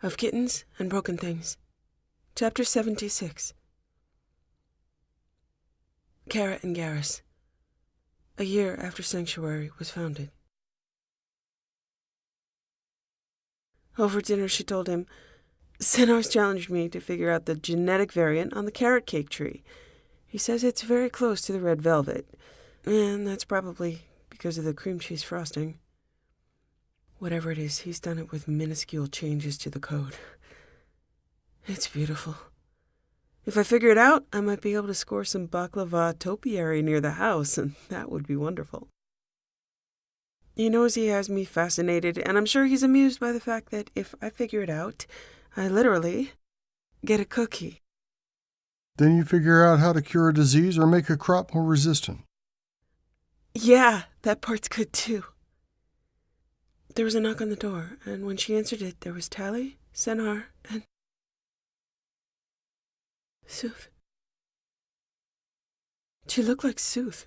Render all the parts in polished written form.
of Kittens and Broken Things. Chapter 76. Kara and Garrus. A year after Sanctuary was founded. Over dinner she told him, "Senar's challenged me to figure out the genetic variant on the carrot cake tree. He says it's very close to the red velvet, and that's probably because of the cream cheese frosting. Whatever it is, he's done it with minuscule changes to the code. It's beautiful. If I figure it out, I might be able to score some baklava topiary near the house, and that would be wonderful. He knows he has me fascinated, and I'm sure he's amused by the fact that if I figure it out, I literally get a cookie." Then you figure out how to cure a disease or make a crop more resistant. Yeah, that part's good too. There was a knock on the door, and when she answered it, there was Tali, Senar, and Sooth. She looked like Sooth.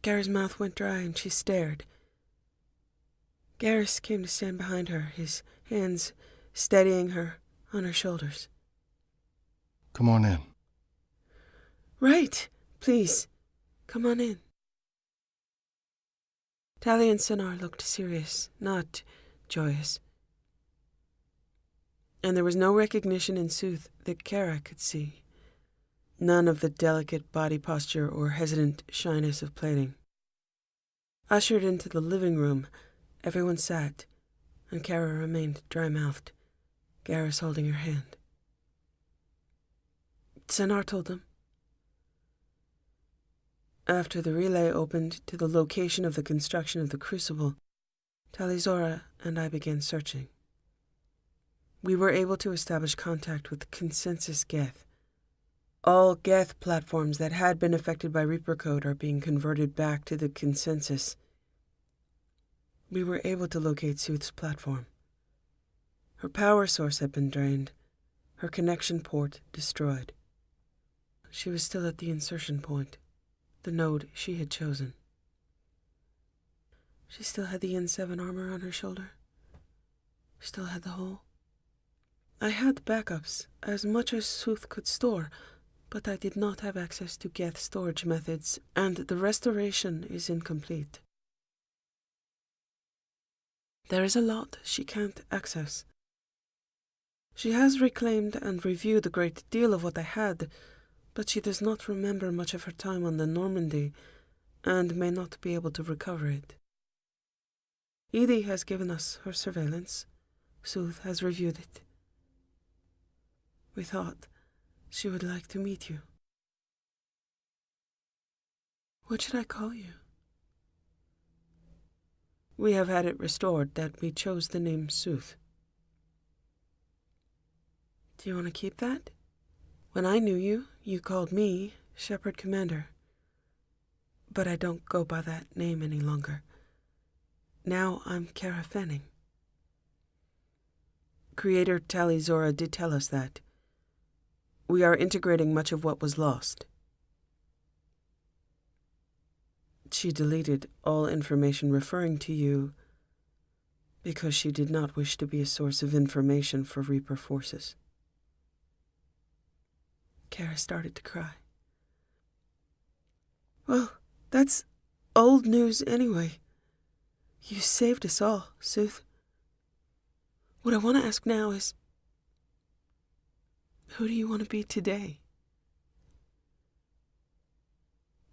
Garrus' mouth went dry and she stared. Garrus came to stand behind her, his hands steadying her on her shoulders. Come on in. Right, please, come on in. Tali and Senar looked serious, not joyous. And there was no recognition in Sooth that Kara could see. None of the delicate body posture or hesitant shyness of plating. Ushered into the living room, everyone sat, and Kara remained dry-mouthed, Garrus holding her hand. Senar told them. After the relay opened to the location of the construction of the crucible, Talizora and I began searching. We were able to establish contact with Consensus Geth. All Geth platforms that had been affected by Reaper Code are being converted back to the Consensus. We were able to locate Sooth's platform. Her power source had been drained, her connection port destroyed. She was still at the insertion point, the node she had chosen. She still had the N7 armor on her shoulder. Still had the hole. I had backups, as much as Sooth could store, but I did not have access to Geth storage methods, and the restoration is incomplete. There is a lot she can't access. She has reclaimed and reviewed a great deal of what I had, but she does not remember much of her time on the Normandy, and may not be able to recover it. EDI has given us her surveillance. Sooth has reviewed it. We thought she would like to meet you. What should I call you? We have had it restored that we chose the name Sooth. Do you want to keep that? When I knew you, you called me Shepard Commander. But I don't go by that name any longer. Now I'm Kara Fanning. Creator Talizora did tell us that. We are integrating much of what was lost. She deleted all information referring to you because she did not wish to be a source of information for Reaper forces. Kara started to cry. Well, that's old news anyway. You saved us all, Sooth. What I want to ask now is, who do you want to be today?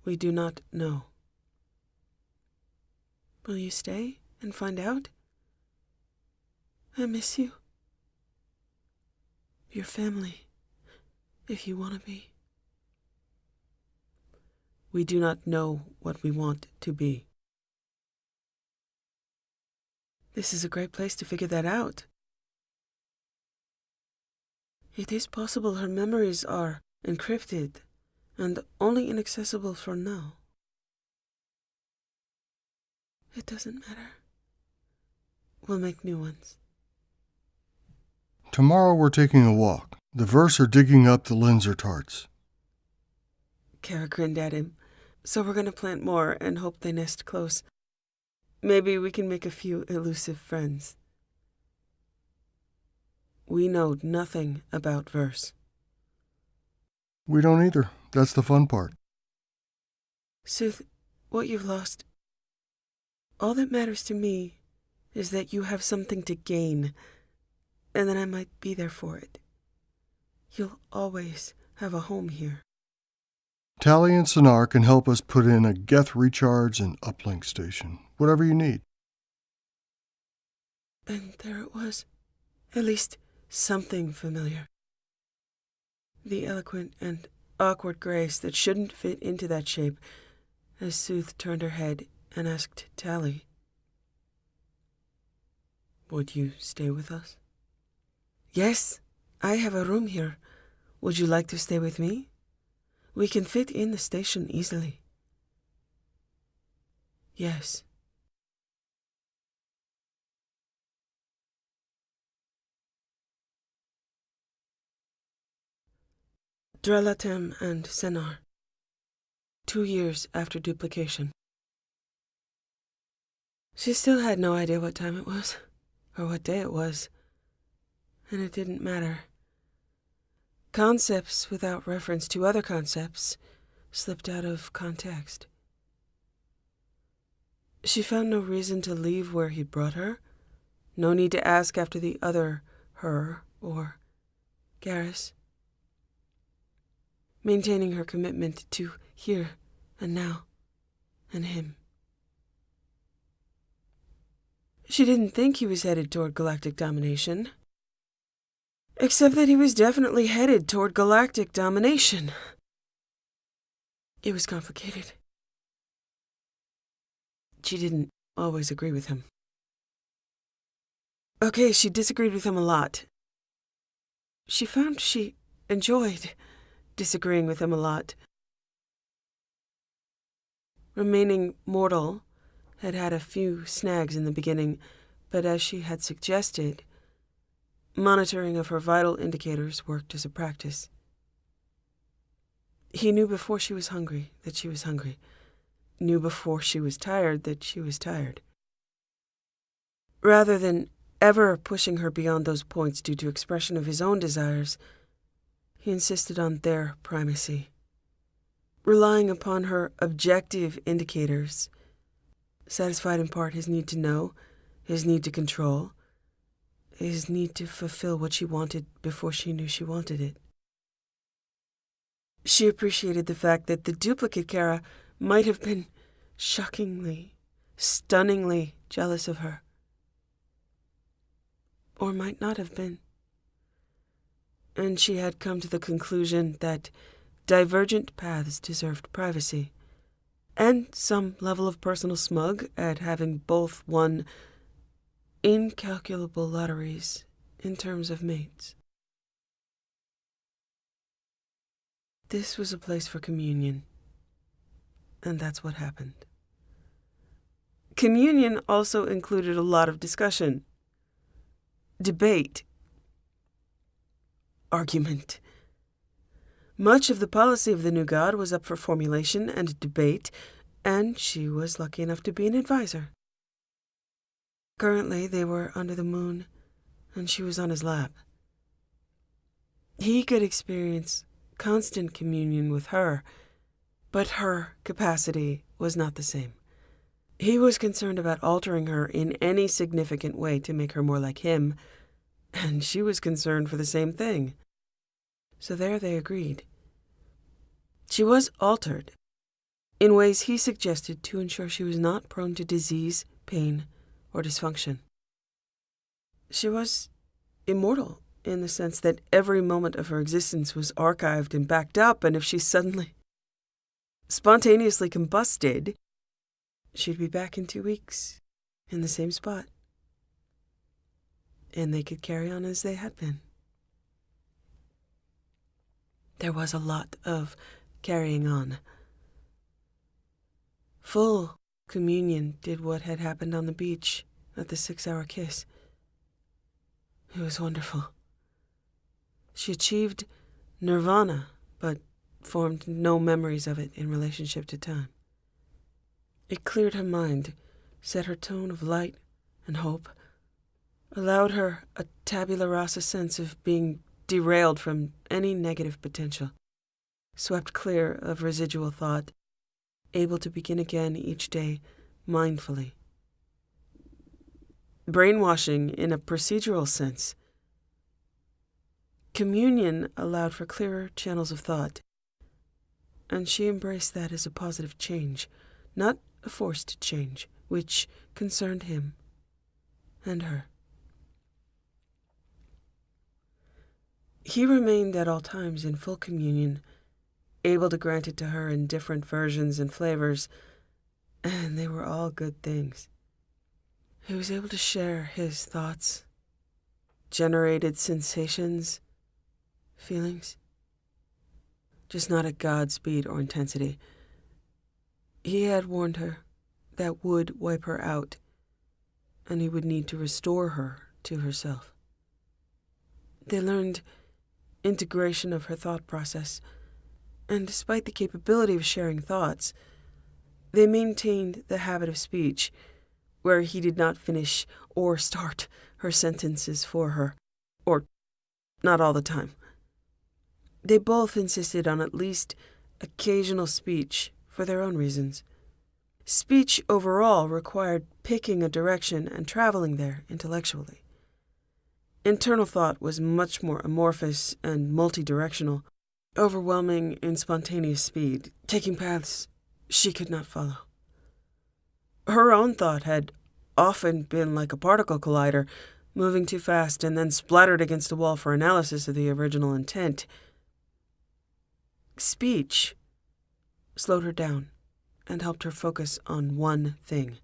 We do not know. Will you stay and find out? I miss you. Your family, if you want to be. We do not know what we want to be. This is a great place to figure that out. It is possible her memories are encrypted and only inaccessible for now. It doesn't matter. We'll make new ones. Tomorrow we're taking a walk. The Verse are digging up the Lenzer tarts. Kara grinned at him. So we're going to plant more and hope they nest close. Maybe we can make a few elusive friends. we know nothing about verse. We don't either. That's the fun part. Sooth, what you've lost, all that matters to me is that you have something to gain, and that I might be there for it. You'll always have a home here. Tally and Sonar can help us put in a Geth recharge and uplink station. Whatever you need. And there it was. At least something familiar. The eloquent and awkward grace that shouldn't fit into that shape as Sooth turned her head and asked Tally, "Would you stay with us?" "Yes, I have a room here. Would you like to stay with me? We can fit in the station easily." "Yes." Drelatem and Senar. 2 years after duplication. She still had no idea what time it was, or what day it was, and it didn't matter. Concepts without reference to other concepts slipped out of context. She found no reason to leave where he'd brought her, no need to ask after the other her or Garrus. Maintaining her commitment to here and now and him. She didn't think he was headed toward galactic domination, except that he was definitely headed toward galactic domination. It was complicated. She didn't always agree with him. Okay, she disagreed with him a lot. She found she enjoyed disagreeing with him a lot. Remaining mortal had had a few snags in the beginning, but as she had suggested, monitoring of her vital indicators worked as a practice. He knew before she was hungry that she was hungry, knew before she was tired that she was tired. Rather than ever pushing her beyond those points due to expression of his own desires, he insisted on their primacy, relying upon her objective indicators, satisfied in part his need to know, his need to control, his need to fulfill what she wanted before she knew she wanted it. She appreciated the fact that the duplicate Kara might have been shockingly, stunningly jealous of her. Or might not have been. And she had come to the conclusion that divergent paths deserved privacy, and some level of personal smug at having both won incalculable lotteries in terms of mates. This was a place for communion, and that's what happened. Communion also included a lot of discussion, debate, argument. Much of the policy of the new god was up for formulation and debate, and she was lucky enough to be an advisor. Currently, they were under the moon, and she was on his lap. He could experience constant communion with her, but her capacity was not the same. He was concerned about altering her in any significant way to make her more like him, and she was concerned for the same thing. So there they agreed. She was altered, in ways he suggested to ensure she was not prone to disease, pain, or dysfunction. She was immortal, in the sense that every moment of her existence was archived and backed up, and if she suddenly, spontaneously combusted, she'd be back in 2 weeks, in the same spot. And they could carry on as they had been. There was a lot of carrying on. Full communion did what had happened on the beach at the 6-hour kiss. It was wonderful. She achieved nirvana, but formed no memories of it in relationship to time. It cleared her mind, set her tone of light and hope, allowed her a tabula rasa sense of being derailed from any negative potential, swept clear of residual thought, able to begin again each day mindfully. Brainwashing in a procedural sense. Communion allowed for clearer channels of thought, and she embraced that as a positive change, not a forced change, which concerned him and her. He remained at all times in full communion, able to grant it to her in different versions and flavors, and they were all good things. He was able to share his thoughts, generated sensations, feelings, just not at God's speed or intensity. He had warned her that would wipe her out, and he would need to restore her to herself. They learned integration of her thought process, and despite the capability of sharing thoughts, they maintained the habit of speech, where he did not finish or start her sentences for her, or not all the time. They both insisted on at least occasional speech for their own reasons. Speech overall required picking a direction and traveling there intellectually. Internal thought was much more amorphous and multi-directional, overwhelming in spontaneous speed, taking paths she could not follow. Her own thought had often been like a particle collider, moving too fast and then splattered against a wall for analysis of the original intent. Speech slowed her down and helped her focus on one thing.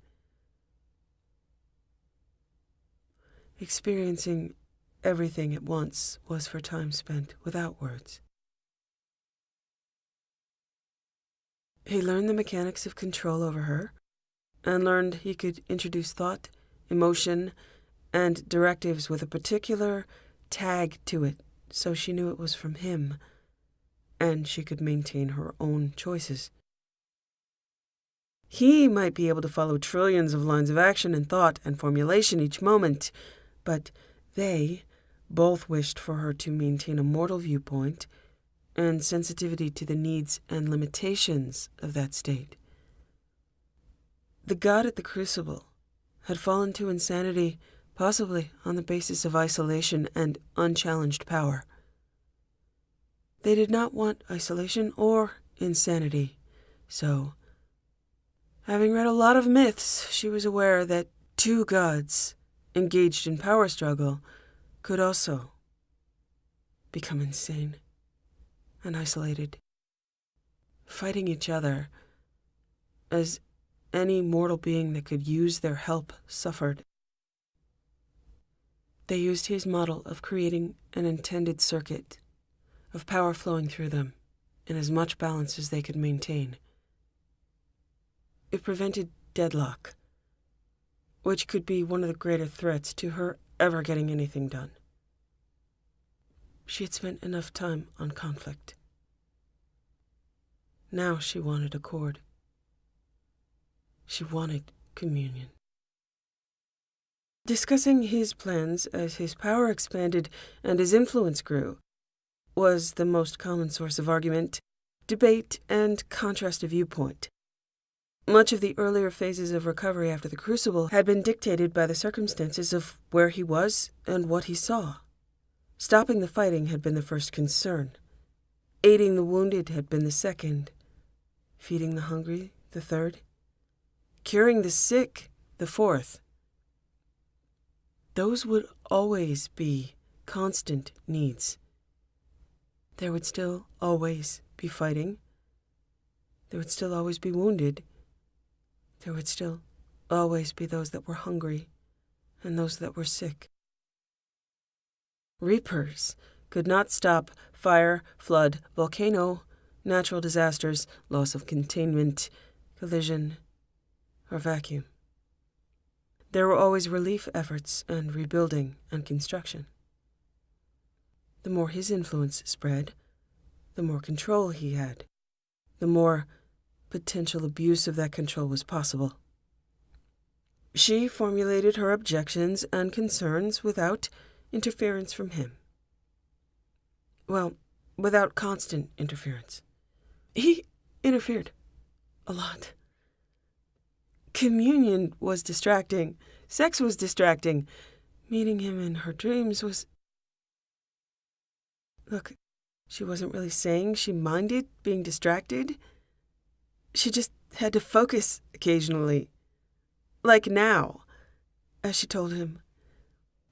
Experiencing everything at once was for time spent without words. He learned the mechanics of control over her, and learned he could introduce thought, emotion, and directives with a particular tag to it, so she knew it was from him, and she could maintain her own choices. He might be able to follow trillions of lines of action and thought and formulation each moment, but they both wished for her to maintain a mortal viewpoint and sensitivity to the needs and limitations of that state. The god at the crucible had fallen to insanity, possibly on the basis of isolation and unchallenged power. They did not want isolation or insanity, so, having read a lot of myths, she was aware that two gods engaged in power struggle could also become insane and isolated, fighting each other as any mortal being that could use their help suffered. They used his model of creating an intended circuit, of power flowing through them in as much balance as they could maintain. It prevented deadlock, which could be one of the greater threats to her ever getting anything done. She had spent enough time on conflict. Now she wanted accord. She wanted communion. Discussing his plans as his power expanded and his influence grew was the most common source of argument, debate, and contrast of viewpoint. Much of the earlier phases of recovery after the Crucible had been dictated by the circumstances of where he was and what he saw. Stopping the fighting had been the first concern. Aiding the wounded had been the second. Feeding the hungry, the third. Curing the sick, the fourth. Those would always be constant needs. There would still always be fighting. There would still always be wounded. There would still always be those that were hungry and those that were sick. Reapers could not stop fire, flood, volcano, natural disasters, loss of containment, collision, or vacuum. There were always relief efforts and rebuilding and construction. The more his influence spread, the more control he had, the more potential abuse of that control was possible. She formulated her objections and concerns without interference from him. Well, without constant interference. He interfered a lot. Communion was distracting. Sex was distracting. Meeting him in her dreams was... Look, she wasn't really saying she minded being distracted. She just had to focus occasionally. Like now, as she told him,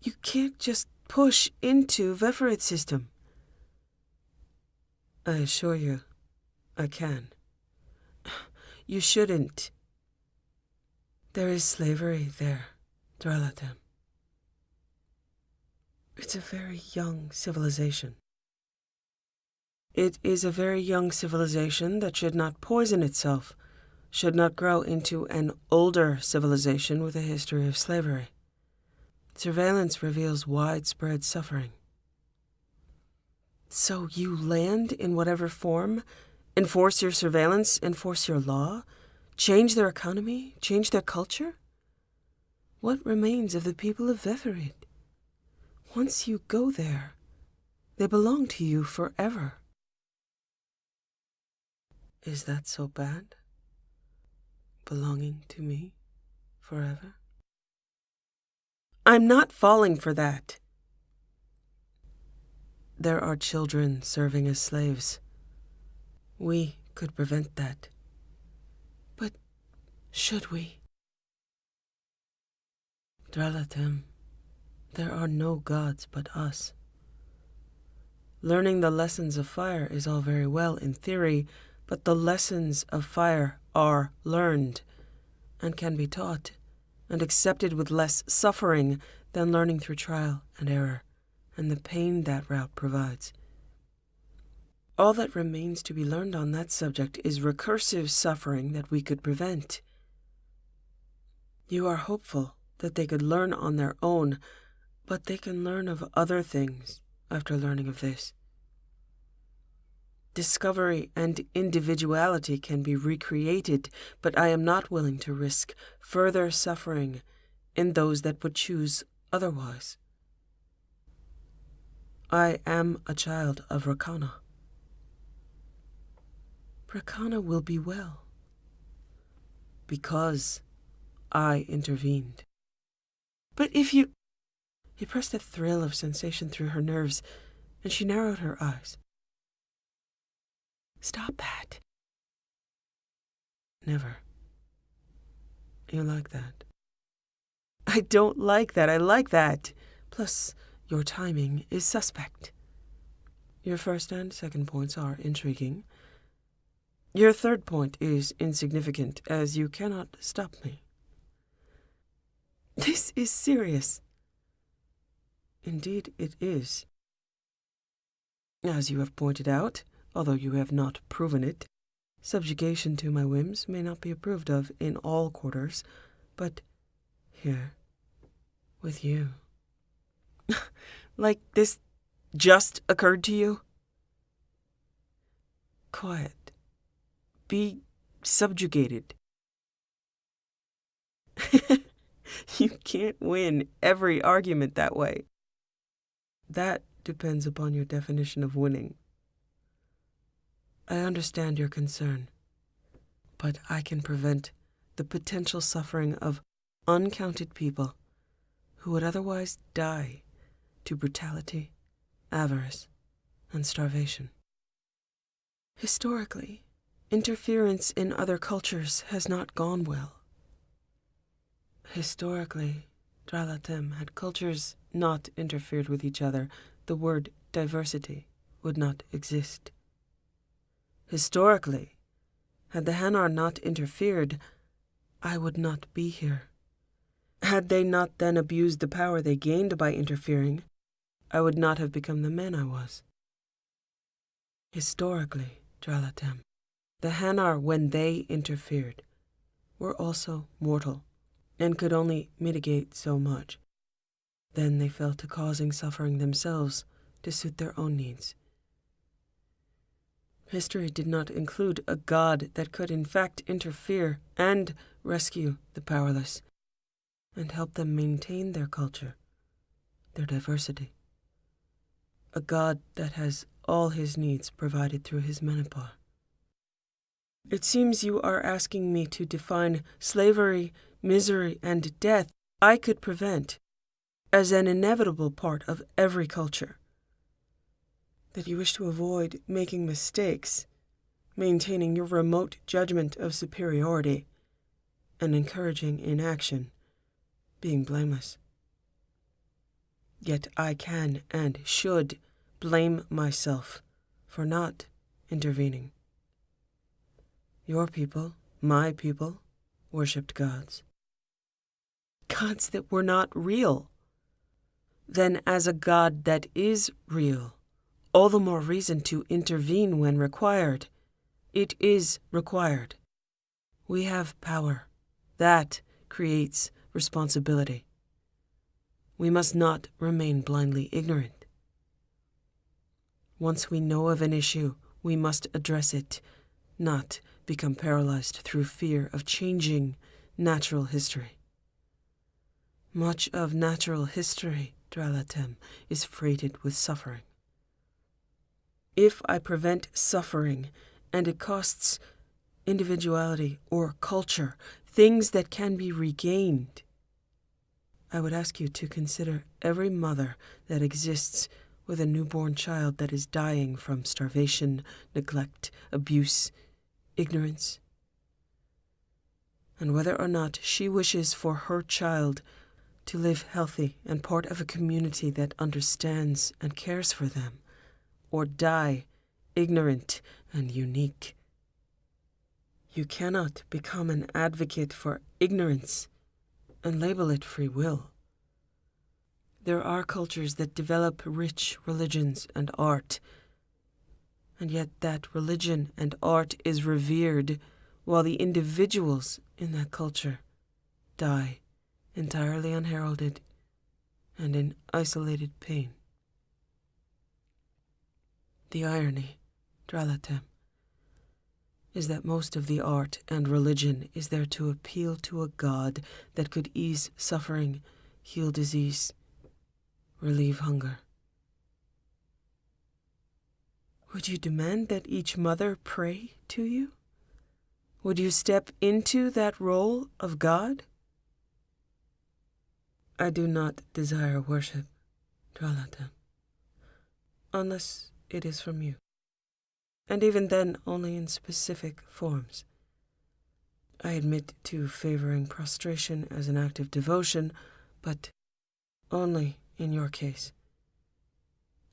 you can't just push into Veferit's system. I assure you, I can. You shouldn't. There is slavery there, Dralatem. It's a very young civilization. It is a very young civilization that should not poison itself, should not grow into an older civilization with a history of slavery. Surveillance reveals widespread suffering. So you land in whatever form, enforce your surveillance, enforce your law, change their economy, change their culture? What remains of the people of Veferit? Once you go there, they belong to you forever. Is that so bad? Belonging to me forever? I'm not falling for that. There are children serving as slaves. We could prevent that. But should we? Dralatem, there are no gods but us. Learning the lessons of fire is all very well in theory, but the lessons of fire are learned and can be taught and accepted with less suffering than learning through trial and error and the pain that route provides. All that remains to be learned on that subject is recursive suffering that we could prevent. You are hopeful that they could learn on their own, but they can learn of other things after learning of this. Discovery and individuality can be recreated, but I am not willing to risk further suffering in those that would choose otherwise. I am a child of Rakana. Rakana will be well, because I intervened. But if you... He pressed a thrill of sensation through her nerves, and she narrowed her eyes. Stop that. Never. You like that? I don't like that. I like that. Plus, your timing is suspect. Your first and second points are intriguing. Your third point is insignificant, as you cannot stop me. This is serious. Indeed, it is. As you have pointed out, although you have not proven it, subjugation to my whims may not be approved of in all quarters, but here, with you. Like this just occurred to you? Quiet. Be subjugated. You can't win every argument that way. That depends upon your definition of winning. I understand your concern, but I can prevent the potential suffering of uncounted people who would otherwise die to brutality, avarice, and starvation. Historically, interference in other cultures has not gone well. Historically, Dralatem, had cultures not interfered with each other, the word diversity would not exist. Historically, had the Hanar not interfered, I would not be here. Had they not then abused the power they gained by interfering, I would not have become the man I was. Historically, Dralatem, the Hanar, when they interfered, were also mortal, and could only mitigate so much. Then they fell to causing suffering themselves to suit their own needs. History did not include a god that could in fact interfere and rescue the powerless. and help them maintain their culture, their diversity. A God that has all his needs provided through his menopause. It seems you are asking me to define slavery, misery, and death I could prevent as an inevitable part of every culture. That you wish to avoid making mistakes, maintaining your remote judgment of superiority, and encouraging inaction, being blameless. Yet I can and should blame myself for not intervening. Your people, my people, worshipped gods. Gods that were not real. Then as a God that is real, all the more reason to intervene when required. It is required. We have power. That creates responsibility. We must not remain blindly ignorant. Once we know of an issue, we must address it, not become paralyzed through fear of changing natural history. Much of natural history, Dralatem, is freighted with suffering. If I prevent suffering, and it costs individuality or culture, things that can be regained, I would ask you to consider every mother that exists with a newborn child that is dying from starvation, neglect, abuse, ignorance, and whether or not she wishes for her child to live healthy and part of a community that understands and cares for them, or die ignorant and unique. You cannot become an advocate for ignorance and label it free will. There are cultures that develop rich religions and art, and yet that religion and art is revered while the individuals in that culture die entirely unheralded and in isolated pain. The irony, Dralatem, is that most of the art and religion is there to appeal to a God that could ease suffering, heal disease, relieve hunger. Would you demand that each mother pray to you? Would you step into that role of God? I do not desire worship, Dralatem, unless it is from you, and even then only in specific forms. I admit to favoring prostration as an act of devotion, but only in your case.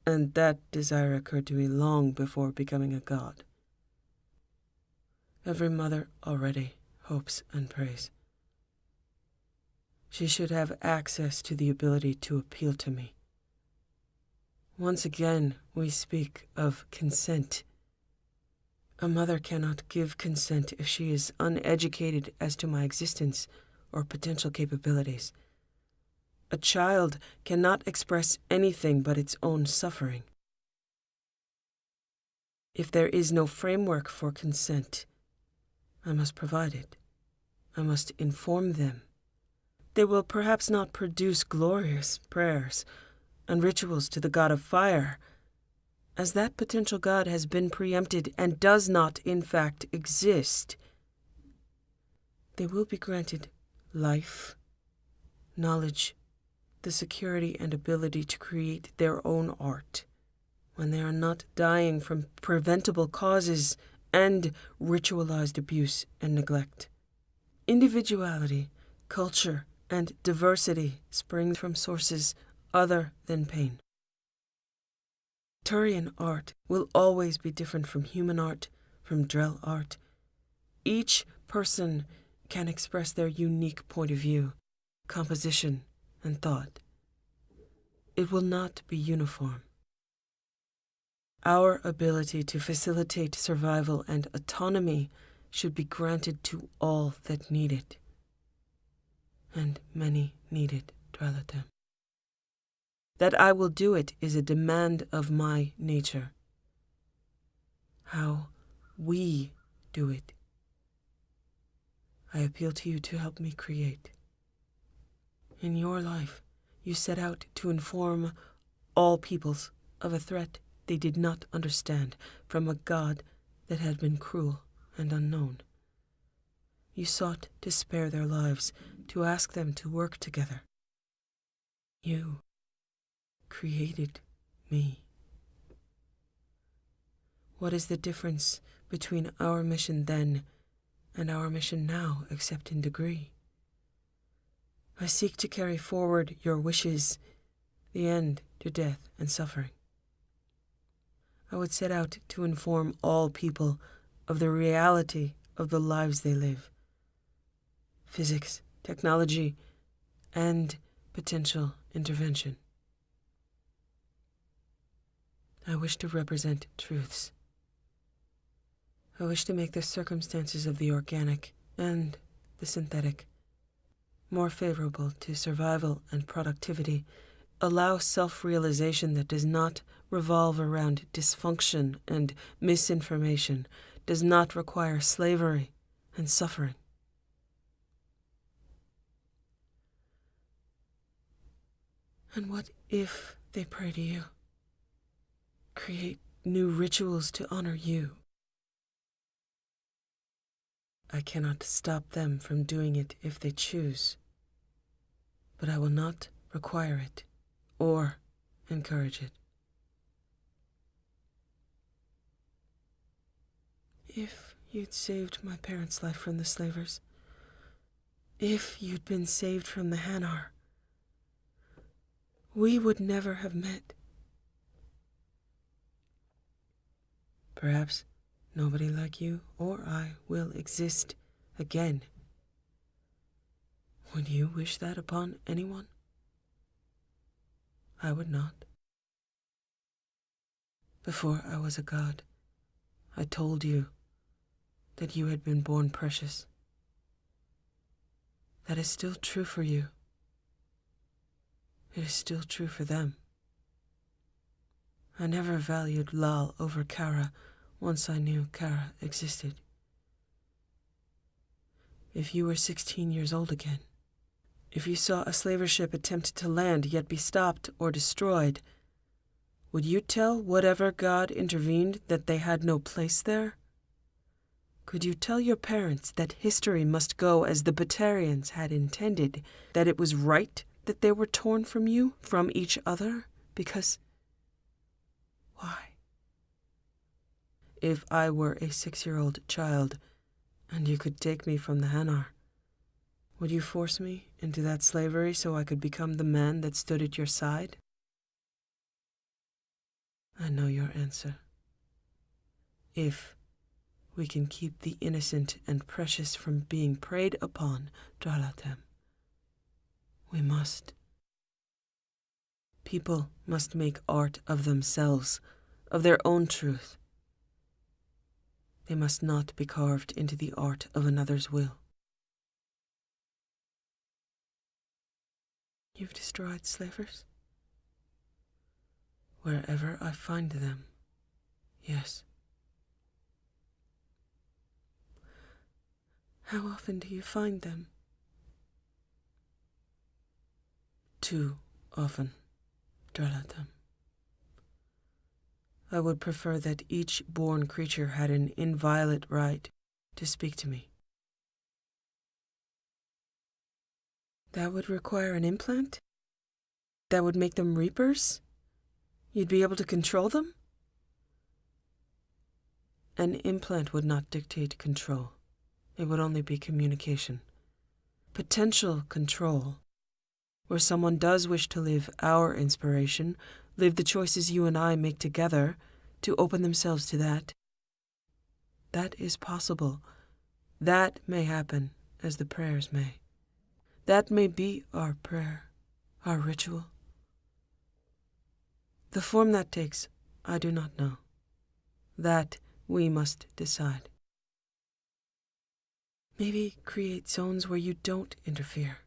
And that desire occurred to me long before becoming a god. Every mother already hopes and prays. She should have access to the ability to appeal to me. Once again, we speak of consent. A mother cannot give consent if she is uneducated as to my existence or potential capabilities. A child cannot express anything but its own suffering. If there is no framework for consent, I must provide it. I must inform them. They will perhaps not produce glorious prayers and rituals to the god of fire, as that potential god has been preempted and does not, in fact, exist. They will be granted life, knowledge, the security and ability to create their own art, when they are not dying from preventable causes and ritualized abuse and neglect. Individuality, culture, and diversity spring from sources other than pain. Turian art will always be different from human art, from Drell art. Each person can express their unique point of view, composition, and thought. It will not be uniform. Our ability to facilitate survival and autonomy should be granted to all that need it. And many need it, Dralatem. That I will do it is a demand of my nature. How we do it, I appeal to you to help me create. In your life, you set out to inform all peoples of a threat they did not understand from a god that had been cruel and unknown. You sought to spare their lives, to ask them to work together. You created me. What is the difference between our mission then and our mission now, except in degree? I seek to carry forward your wishes, the end to death and suffering. I would set out to inform all people of the reality of the lives they live. Physics, technology, and potential intervention. I wish to represent truths. I wish to make the circumstances of the organic and the synthetic more favorable to survival and productivity, allow self-realization that does not revolve around dysfunction and misinformation, does not require slavery and suffering. And what if they pray to you? Create new rituals to honor you. I cannot stop them from doing it if they choose, but I will not require it or encourage it. If you'd saved my parents' life from the slavers, if you'd been saved from the Hanar, we would never have met. Perhaps nobody like you or I will exist again. Would you wish that upon anyone? I would not. Before I was a god, I told you that you had been born precious. That is still true for you. It is still true for them. I never valued Lal over Kara once I knew Kara existed. If you were 16 years old again, if you saw a slaver ship attempt to land yet be stopped or destroyed, would you tell whatever god intervened that they had no place there? Could you tell your parents that history must go as the Batarians had intended, that it was right that they were torn from you, from each other? Because... why? If I were a 6-year-old child, and you could take me from the Hanar, would you force me into that slavery so I could become the man that stood at your side? I know your answer. If we can keep the innocent and precious from being preyed upon, Dralatem, we must. People must make art of themselves, of their own truth. They must not be carved into the art of another's will. You've destroyed slavers? Wherever I find them, yes. How often do you find them? Too often, Dralatem. I would prefer that each born creature had an inviolate right to speak to me. That would require an implant? That would make them reapers? You'd be able to control them? An implant would not dictate control. It would only be communication. Potential control, where someone does wish to live our inspiration, live the choices you and I make together, to open themselves to that. That is possible. That may happen as the prayers may. That may be our prayer, our ritual. The form that takes, I do not know. That we must decide. Maybe create zones where you don't interfere.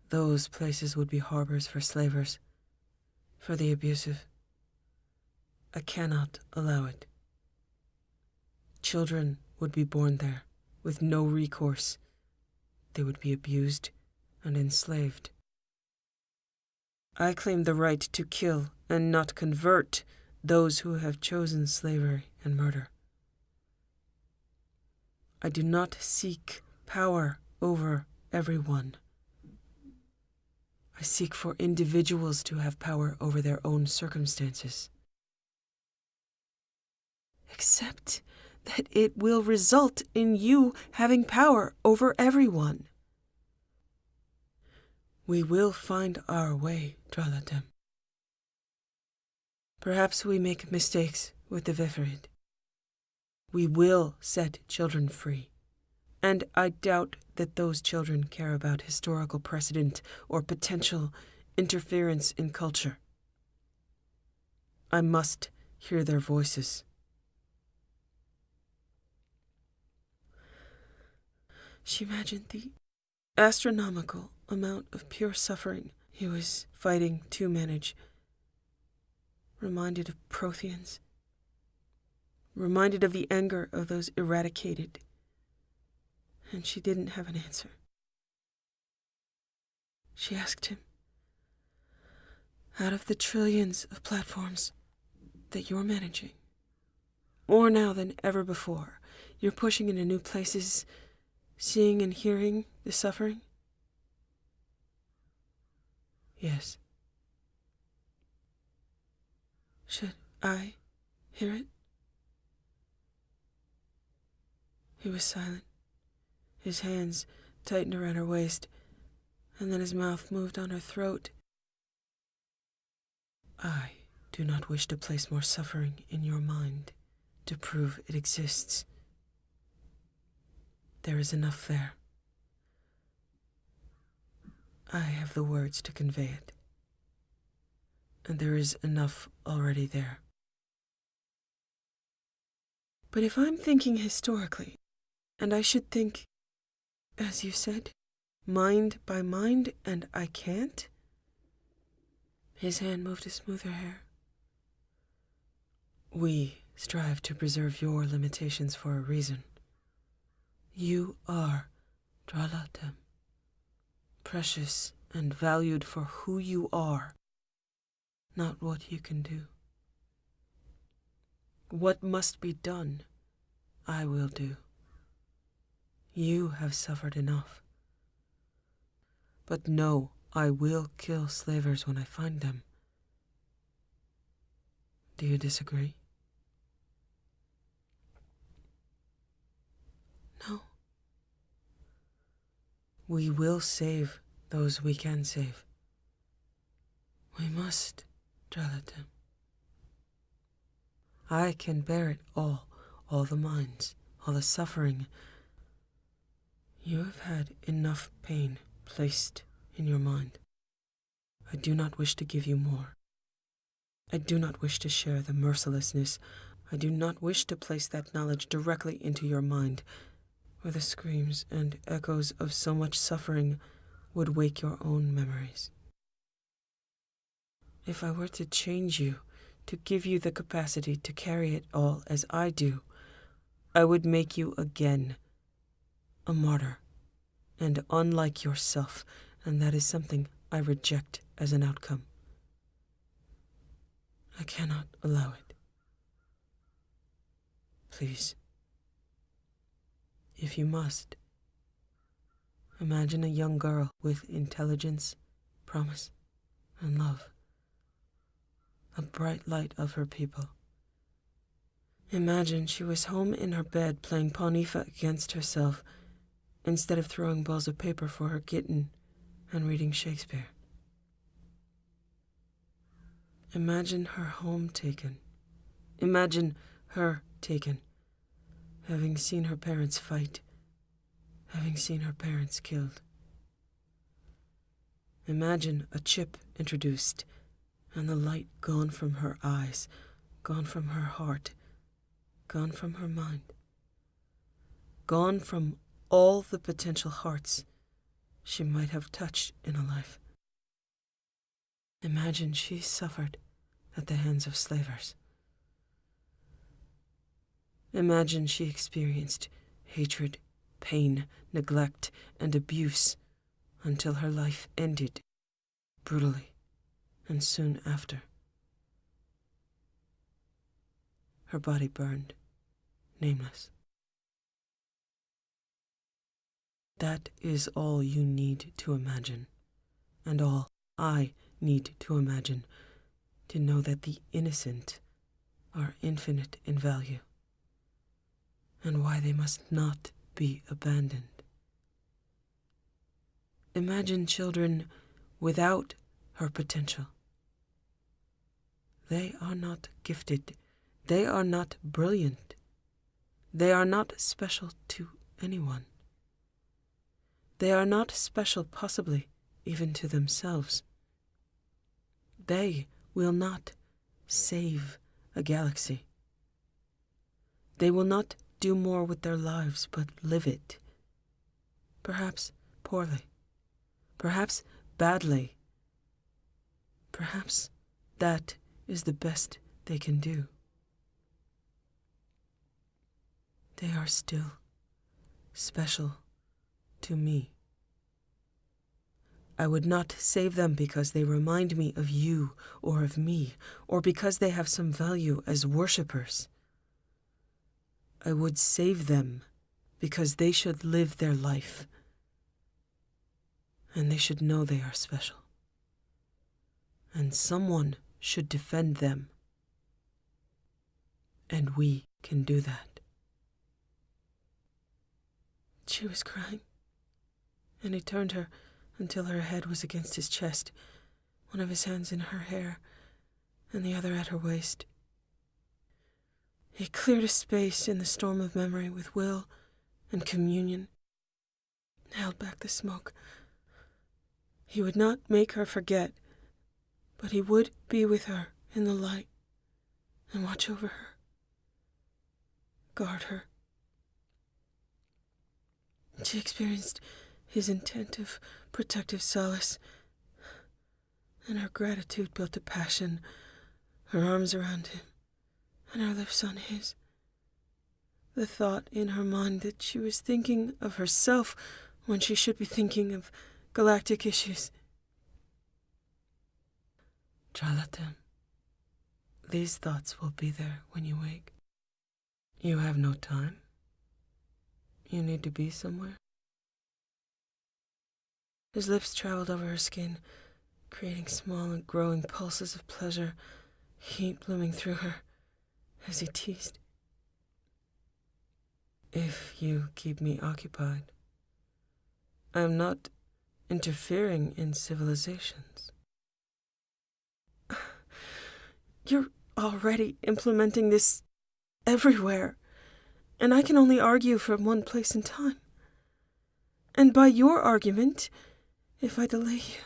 Those places would be harbors for slavers, for the abusive. I cannot allow it. Children would be born there with no recourse. They would be abused, and enslaved. I claim the right to kill and not convert those who have chosen slavery and murder. I do not seek power over everyone. I seek for individuals to have power over their own circumstances. Except that it will result in you having power over everyone. We will find our way, Dralatem. Perhaps we make mistakes with the Vefrid. We will set children free, and I doubt that those children care about historical precedent or potential interference in culture. I must hear their voices. She imagined the astronomical amount of pure suffering he was fighting to manage. Reminded of Protheans. Reminded of the anger of those eradicated. And she didn't have an answer. She asked him, out of the trillions of platforms that you're managing, more now than ever before, you're pushing into new places, seeing and hearing the suffering? Yes. Should I hear it? He was silent. His hands tightened around her waist, and then his mouth moved on her throat. I do not wish to place more suffering in your mind to prove it exists. There is enough there. I have the words to convey it. And there is enough already there. But if I'm thinking historically, and I should think, as you said, mind by mind, and I can't? His hand moved to smooth her hair. We strive to preserve your limitations for a reason. You are Dralatem, precious and valued for who you are, not what you can do. What must be done, I will do. You have suffered enough. But no, I will kill slavers when I find them. Do you disagree? No. We will save those we can save. We must, Dralatem. I can bear it all the minds, all the suffering. You have had enough pain placed in your mind. I do not wish to give you more. I do not wish to share the mercilessness. I do not wish to place that knowledge directly into your mind, where the screams and echoes of so much suffering would wake your own memories. If I were to change you, to give you the capacity to carry it all as I do, I would make you again a martyr, and unlike yourself, and that is something I reject as an outcome. I cannot allow it. Please, if you must, imagine a young girl with intelligence, promise, and love, a bright light of her people. Imagine she was home in her bed playing Pawnifa against herself, instead of throwing balls of paper for her kitten and reading Shakespeare. Imagine her home taken. Imagine her taken, having seen her parents fight, having seen her parents killed. Imagine a chip introduced, and the light gone from her eyes, gone from her heart, gone from her mind, gone from all the potential hearts she might have touched in a life. Imagine she suffered at the hands of slavers. Imagine she experienced hatred, pain, neglect, and abuse until her life ended brutally and soon after. Her body burned, nameless. That is all you need to imagine, and all I need to imagine, to know that the innocent are infinite in value, and why they must not be abandoned. Imagine children without her potential. They are not gifted. They are not brilliant. They are not special to anyone. They are not special, possibly, even to themselves. They will not save a galaxy. They will not do more with their lives but live it. Perhaps poorly. Perhaps badly. Perhaps that is the best they can do. They are still special to me. I would not save them because they remind me of you or of me, or because they have some value as worshippers. I would save them because they should live their life, and they should know they are special. And someone should defend them. And we can do that. She was crying, and he turned her until her head was against his chest, one of his hands in her hair, and the other at her waist. He cleared a space in the storm of memory with will and communion, held back the smoke. He would not make her forget, but he would be with her in the light and watch over her, guard her. She experienced his intent of protective solace, and her gratitude built a passion, her arms around him, and her lips on his. The thought in her mind that she was thinking of herself when she should be thinking of galactic issues. Charlatan, these thoughts will be there when you wake. You have no time. You need to be somewhere. His lips traveled over her skin, creating small and growing pulses of pleasure, heat blooming through her as he teased. If you keep me occupied, I am not interfering in civilizations. You're already implementing this everywhere, and I can only argue from one place in time. And by your argument, if I delay you,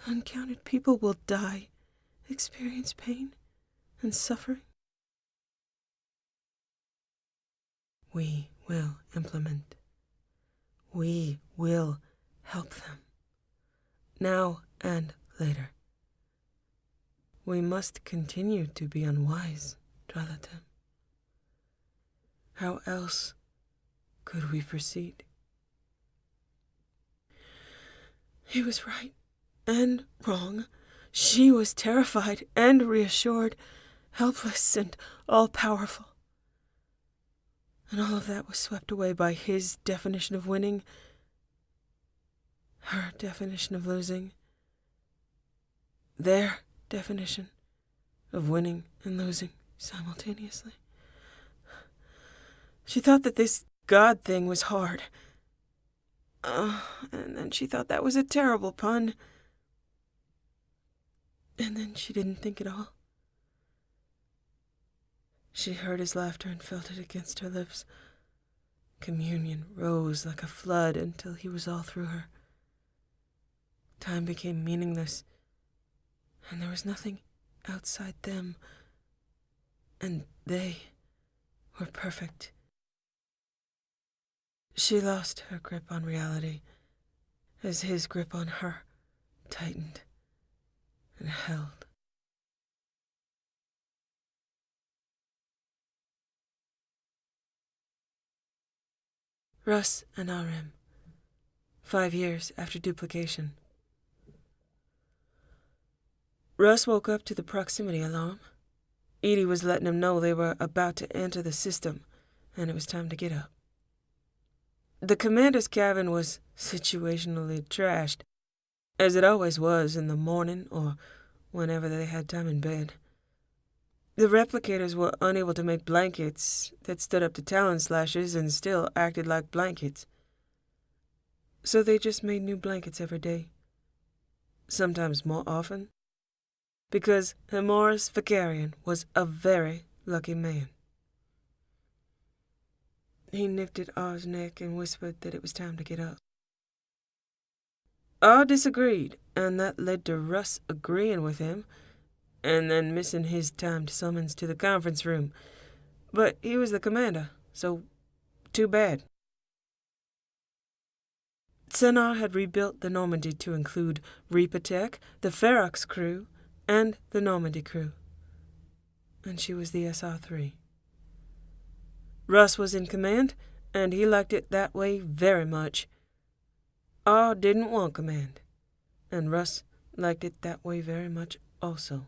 uncounted people will die, experience pain and suffering. We will implement. We will help them, now and later. We must continue to be unwise, Charlatan. How else could we proceed? He was right and wrong. She was terrified and reassured, helpless and all-powerful. And all of that was swept away by his definition of winning, her definition of losing, their definition of winning and losing simultaneously. She thought that this God thing was hard. And then she thought that was a terrible pun. And then she didn't think at all. She heard his laughter and felt it against her lips. Communion rose like a flood until he was all through her. Time became meaningless, and there was nothing outside them, and they were perfect. She lost her grip on reality as his grip on her tightened and held. Russ and Arim, 5 years after duplication. Russ woke up to the proximity alarm. EDI was letting him know they were about to enter the system, and it was time to get up. The commander's cabin was situationally trashed, as it always was in the morning or whenever they had time in bed. The replicators were unable to make blankets that stood up to talon slashes and still acted like blankets. So they just made new blankets every day, sometimes more often, because Hemoris Vicarian was a very lucky man. He nipped at R's neck and whispered that it was time to get up. R disagreed, and that led to Russ agreeing with him, and then missing his timed summons to the conference room. But he was the commander, so too bad. Senar had rebuilt the Normandy to include Reaper Tech, the Ferox crew, and the Normandy crew. And she was the SR-3. Russ was in command, and he liked it that way very much. R didn't want command, and Russ liked it that way very much also.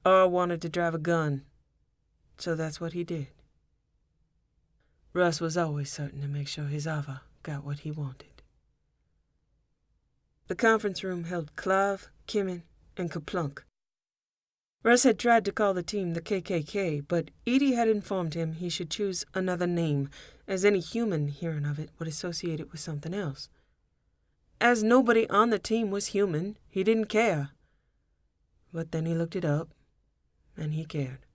R wanted to drive a gun, so that's what he did. Russ was always certain to make sure his Ava got what he wanted. The conference room held Klav, Kimin, and Kaplunk. Russ had tried to call the team the KKK, but EDI had informed him he should choose another name, as any human hearing of it would associate it with something else. As nobody on the team was human, he didn't care. But then he looked it up, and he cared.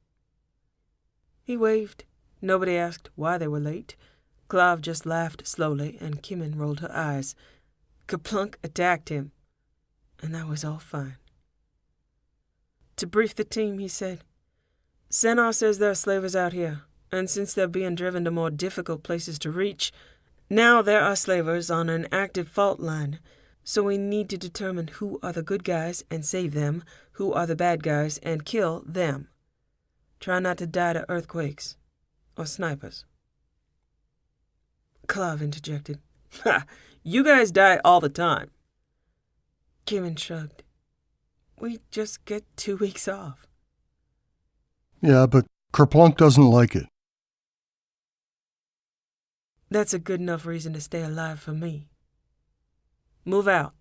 He waved. Nobody asked why they were late. Klav just laughed slowly, and Kimin rolled her eyes. Kaplunk attacked him, and that was all fine. To brief the team, he said, Senar says there are slavers out here, and since they're being driven to more difficult places to reach, now there are slavers on an active fault line, so we need to determine who are the good guys and save them, who are the bad guys and kill them. Try not to die to earthquakes or snipers. Klav interjected, Ha! You guys die all the time. Kimin shrugged. We just get 2 weeks off. Yeah, but Kerplunk doesn't like it. That's a good enough reason to stay alive for me. Move out.